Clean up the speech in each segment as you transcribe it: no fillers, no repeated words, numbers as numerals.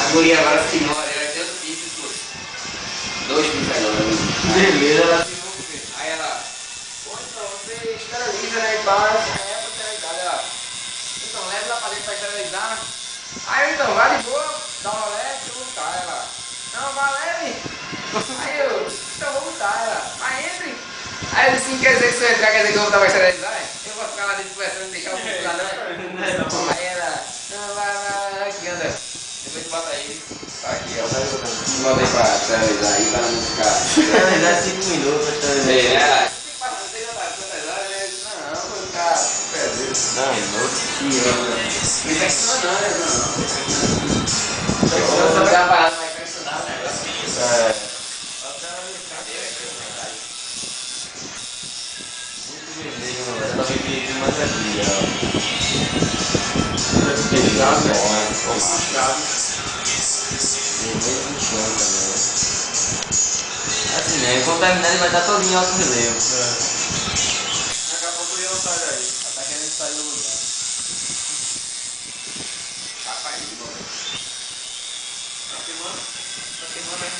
As gurias agora se não, ela tem outro piso, dois pisos agora. Beleza, ela se não. Aí ela, pô, então você esteriliza, né, e tal, essa é pra esterilizar, ela, então leva lá pra dentro pra esterilizar. Aí eu, então, vai de boa, dá uma olhada, deixa eu voltar, ela, não, vai leve. Aí eu, então vou voltar, ela, mas entre. Aí eu disse, quer dizer que se eu entrar, quer dizer que eu vou voltar pra esterilizar? Eu vou ficar lá dentro conversando e deixar o corpo lá, não. Aí ela, não, vai, aqui anda. Depois tu bota aí, tá aqui, ó. Bota aí pra esterilizar aí, pra não ficar. Esterilizar 5 minutos pra esterilizar. Não dá parada, vai impressionar, né? Muito vermelho, mano. Eu tava aqui mais aqui, ó. Vermelho no chão também. Assim, né? Quando terminar ele vai estar todinho em alto relevo. Daqui a pouco ele não sai daí. Ela tá querendo sair do lugar. Tá caindo, mano. Tá filmando? Tá filmando aí.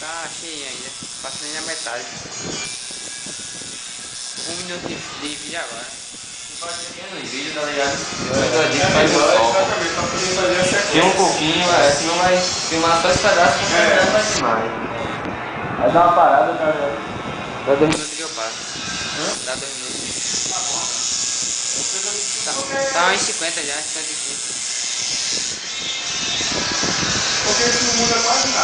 Tá cheio ainda, passa nem na metade. 1 minuto de vídeo agora. No vídeo, tá ligado? Eu acredito que faz um foco. Exatamente, pra poder fazer a sequência. Tem um pouquinho, senão vai filmar só esse pedaço que não vai filmar. Vai dar uma parada, tá ligado? Dá 2 minutos que eu passo. Dá 2 minutos. Tá uns 50 já, 55. Porque isso não muda quase nada.